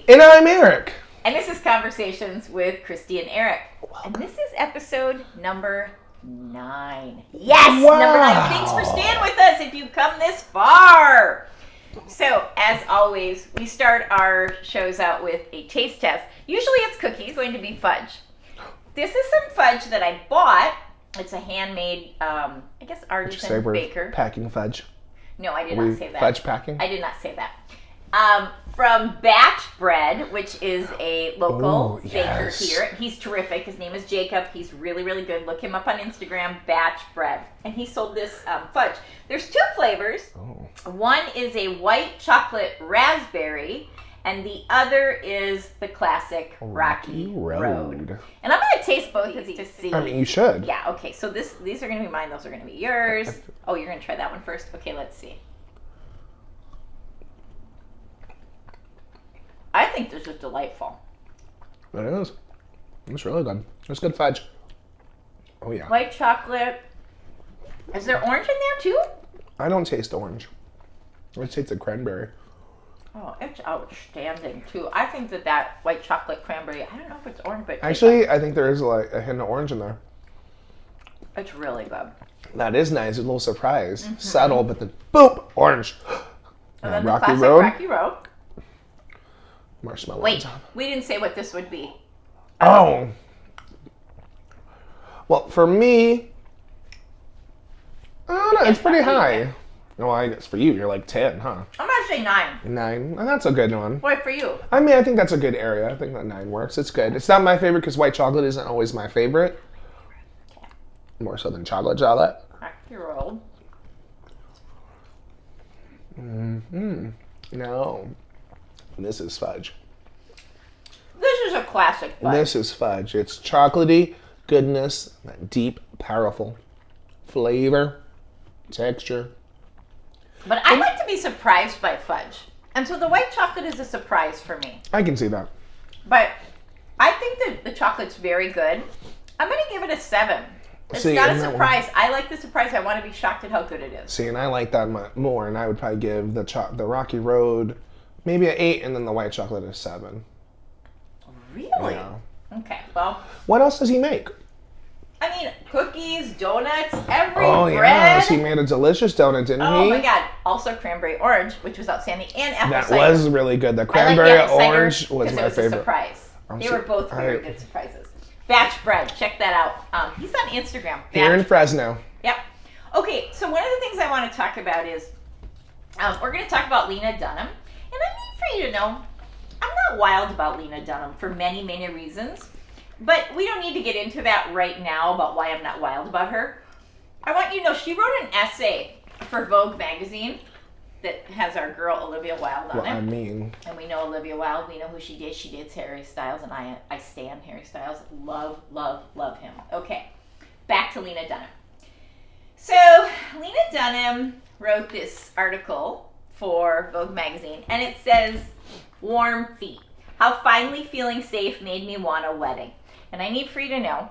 And I'm Eric. And this is Conversations with Kristy and Erick. And this is episode number 9. Yes! Wow. Number 9. Thanks for staying with us if you've come this far. So, as always, we start our shows out with a taste test. Usually it's cookies, going to be fudge. This is some fudge that I bought. It's a handmade, artisan baker. Packing fudge. No, I did not say that. Fudge packing? I did not say that. From Batch Bread, which is a local baker here. He's terrific. His name is Jacob. He's really, really good. Look him up on Instagram, Batch Bread. And he sold this fudge. There's 2 flavors. Oh. One is a white chocolate raspberry, and the other is the classic Rocky Road. And I'm going to taste both of these to see. I mean, you should. Yeah, okay. So these are going to be mine. Those are going to be yours. Oh, you're going to try that one first? Okay, let's see. I think this is delightful. It is. It's really good. It's good fudge. Oh, yeah. White chocolate. Is there orange in there, too? I don't taste orange. I taste the cranberry. Oh, it's outstanding, too. I think that white chocolate cranberry, I don't know if it's orange, but... Actually, I think there is like a hint of orange in there. It's really good. That is nice. A little surprise. Mm-hmm. Subtle, but then, boom, orange. And then the classic Rocky Road. Marshmallow. Wait, we didn't say what this would be. Oh. Well, for me, I don't know, it's pretty high. Well, I guess for you, you're like 10, huh? I'm going to say 9. 9? Oh, that's a good one. What for you? I mean, I think that's a good area. I think that 9 works. It's good. It's not my favorite because white chocolate isn't always my favorite. Okay. More so than chocolate. Rocky Road. Mm-hmm. No. This is fudge. This is a classic fudge. This is fudge. It's chocolatey goodness, that deep, powerful flavor, texture. But I like to be surprised by fudge. And so the white chocolate is a surprise for me. I can see that. But I think that the chocolate's very good. I'm going to give it a 7. It's not a surprise. I like the surprise. I want to be shocked at how good it is. See, and I like that more, and I would probably give the Rocky Road maybe an 8, and then the white chocolate a 7. Really? Yeah. Okay, well. What else does he make? I mean, cookies, donuts, every bread. Oh, yes. He made a delicious donut, didn't he? Oh, my God. Also cranberry orange, which was outstanding, and apple cider. That was really good. The cranberry orange was my favorite. Because it was a surprise. They were both very good surprises. Batch Bread. Check that out. He's on Instagram. Here in Fresno. Yep. Okay, so one of the things I want to talk about is we're going to talk about Lena Dunham. And I need for you to know, I'm not wild about Lena Dunham for many, many reasons. But we don't need to get into that right now about why I'm not wild about her. I want you to know she wrote an essay for Vogue Magazine that has our girl Olivia Wilde on it. I mean. And we know Olivia Wilde. We know who she did. She did Harry Styles, and I stan Harry Styles. Love, love, love him. Okay, back to Lena Dunham. So Lena Dunham wrote this article for Vogue Magazine, and it says, "Warm feet. How finally feeling safe made me want a wedding." And I need for you to know,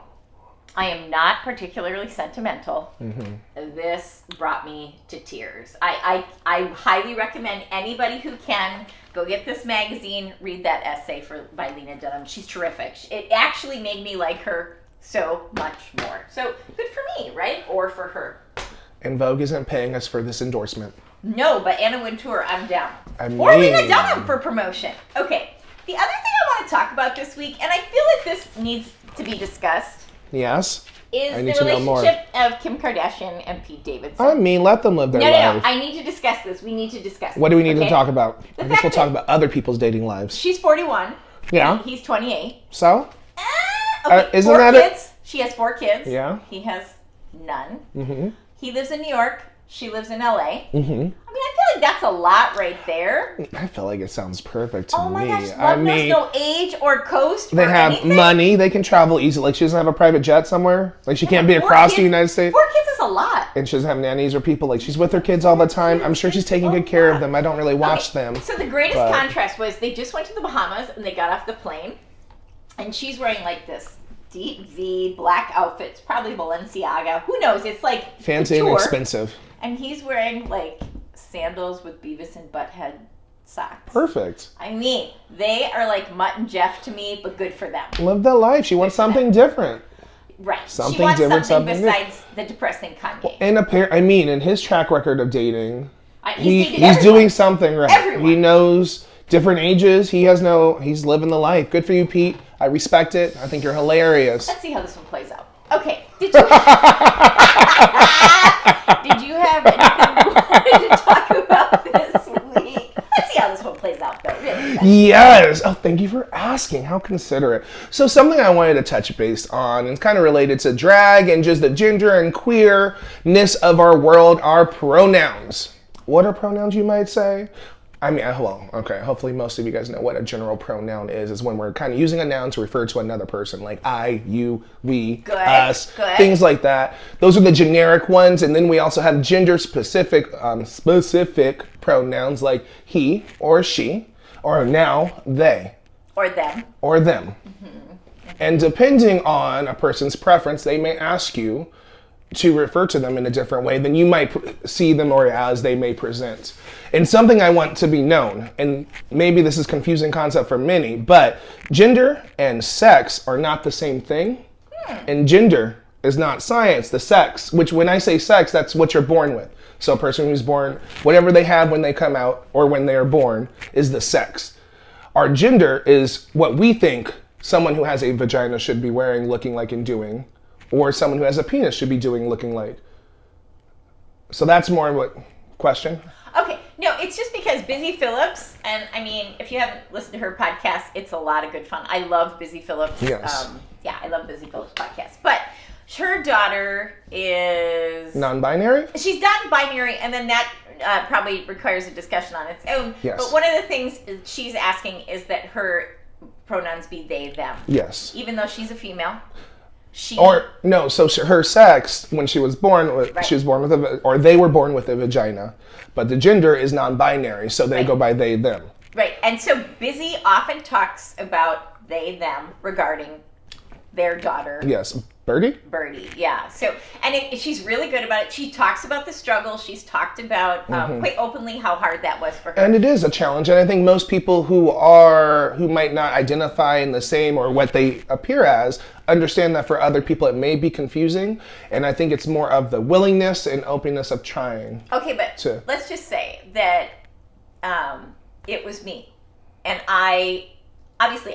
I am not particularly sentimental. Mm-hmm. This brought me to tears. I highly recommend anybody who can go get this magazine, read that essay by Lena Dunham. She's terrific. It actually made me like her so much more. So good for me, right? Or for her. And Vogue isn't paying us for this endorsement. No, but Anna Wintour, I'm down. Or Lena Dunham for promotion. Okay. The other thing I want to talk about this week, and I feel like this needs to be discussed. Yes. Is the relationship of Kim Kardashian and Pete Davidson. I mean, let them live their life. No. I need to discuss this. We need to discuss What do we need to talk about? I guess we'll talk about other people's dating lives. She's 41. Yeah. He's 28. So? Okay, isn't that kids. She has 4 kids. Yeah. He has none. Mm-hmm. He lives in New York. She lives in LA. Mm-hmm. I mean, I feel like that's a lot right there. I feel like it sounds perfect to me. Oh my gosh, love knows no age or coast They or have anything. money. They can travel easily. Like, she doesn't have a private jet somewhere. Like, she can't be across the United States. 4 kids is a lot. And she doesn't have nannies or people. Like, she's with her kids all the time. I'm sure she's taking good care of them. I don't really watch them. So the greatest contrast was they just went to the Bahamas and they got off the plane. And she's wearing like this deep V black outfit. It's probably Balenciaga. Who knows? It's like fancy and expensive. And he's wearing like sandals with Beavis and Butthead socks. Perfect. I mean, they are like Mutt and Jeff to me, but good for them. Live that life. She wants something different. Right. Something she wants different, something something besides the depressing Kanye. And in his track record of dating, he's doing something right. Everyone. He knows different ages. He's living the life. Good for you, Pete. I respect it. I think you're hilarious. Let's see how this one plays out. Okay. Did you have anything you wanted to talk about this week? Let's see how this one plays out, though. Really. Yes. Oh, thank you for asking. How considerate. So something I wanted to touch base on, and kind of related to drag and just the gender and queerness of our world, are pronouns. What are pronouns, you might say? I mean, well, okay, hopefully most of you guys know what a general pronoun is when we're kind of using a noun to refer to another person, like I, you, we, us, things like that. Those are the generic ones, and then we also have gender-specific pronouns like he or she, or now they. Or them. Or them. Mm-hmm. And depending on a person's preference, they may ask you to refer to them in a different way than you might see them or as they may present. And something I want to be known, and maybe this is a confusing concept for many, but gender and sex are not the same thing. And gender is not science. The sex, which when I say sex, that's what you're born with. So a person who's born, whatever they have when they come out or when they are born is the sex. Our gender is what we think someone who has a vagina should be wearing, looking like, and doing, or someone who has a penis should be doing, looking like. So that's more of what question? Okay, no, it's just because Busy Phillips, and I mean, if you haven't listened to her podcast, it's a lot of good fun. I love Busy Phillips. Yes. I love Busy Phillips podcast. But her daughter is... Non-binary? She's non-binary, and then that probably requires a discussion on its own. Yes. But one of the things she's asking is that her pronouns be they, them. Yes. Even though she's a female. So her sex, when she was born, she was born with or they were born with a vagina, but the gender is non-binary, so they go by they, them. Right, and so Busy often talks about they, them regarding their daughter. Yes, Birdie, yeah. So, and she's really good about it. She talks about the struggle. She's talked about quite openly how hard that was for her. And it is a challenge. And I think most people who might not identify in the same or what they appear as understand that for other people it may be confusing. And I think it's more of the willingness and openness of trying. Okay, but let's just say that it was me, and I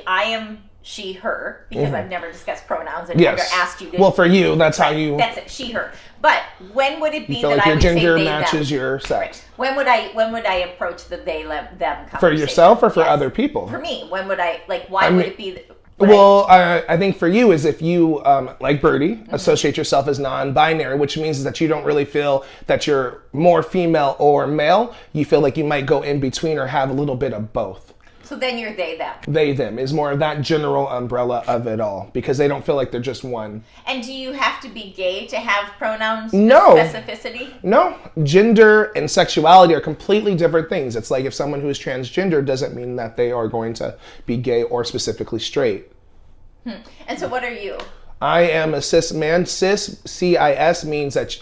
am she, her, because I've never discussed pronouns and never asked you to. Well, for you, that's how you... That's it, she, her. But when would it be that like I would say they, them? Your gender matches your sex. Right. When would I approach the they, them conversation? For yourself or for other people? For me. When would I, would it be... I think for you is if you, like Birdie, associate yourself as non-binary, which means that you don't really feel that you're more female or male. You feel like you might go in between or have a little bit of both. So then you're they, them. They, them is more of that general umbrella of it all because they don't feel like they're just one. And do you have to be gay to have pronouns specificity? No. Gender and sexuality are completely different things. It's like if someone who is transgender doesn't mean that they are going to be gay or specifically straight. And so what are you? I am a cis man. Cis, C-I-S, means that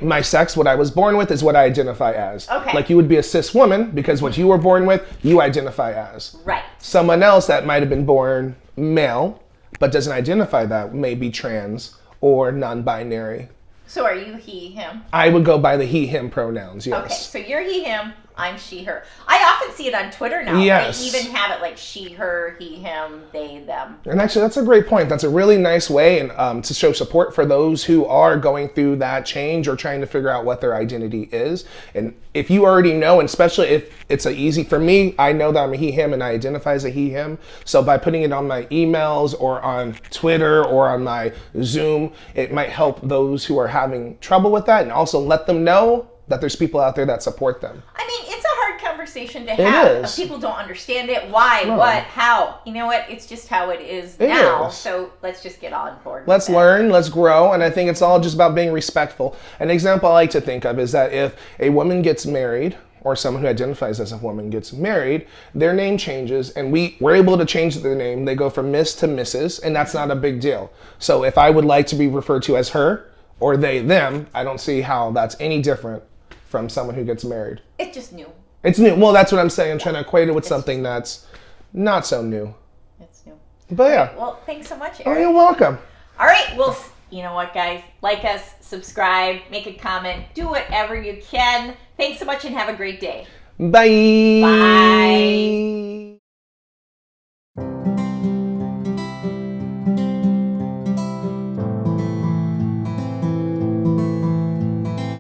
my sex, what I was born with, is what I identify as. Okay. Like you would be a cis woman because what you were born with, you identify as. Right. Someone else that might have been born male but doesn't identify that may be trans or non-binary. So are you he, him? I would go by the he, him pronouns, yes. Okay, so you're he, him. I'm she, her. I often see it on Twitter now. Yes. They even have it like she, her, he, him, they, them. And actually, that's a great point. That's a really nice way to show support for those who are going through that change or trying to figure out what their identity is. And if you already know, and especially if it's for me, I know that I'm a he, him, and I identify as a he, him. So by putting it on my emails or on Twitter or on my Zoom, it might help those who are having trouble with that and also let them know that there's people out there that support them. I mean, it's a hard conversation to have. It is. People don't understand it. Why? No. What? How? You know what? It's just how it is now. So let's just get on board. Let's learn. Let's grow. And I think it's all just about being respectful. An example I like to think of is that if a woman gets married, or someone who identifies as a woman gets married, their name changes, and we're able to change their name. They go from Miss to Mrs., and that's not a big deal. So if I would like to be referred to as her, or they, them, I don't see how that's any different from someone who gets married. It's just new. It's new. Well, that's what I'm saying. I'm trying to equate it with something that's not so new. It's new. But yeah. Well, thanks so much, Erick. Oh, you're welcome. All right. Well, you know what, guys? Like us, subscribe, make a comment, do whatever you can. Thanks so much and have a great day. Bye. Bye.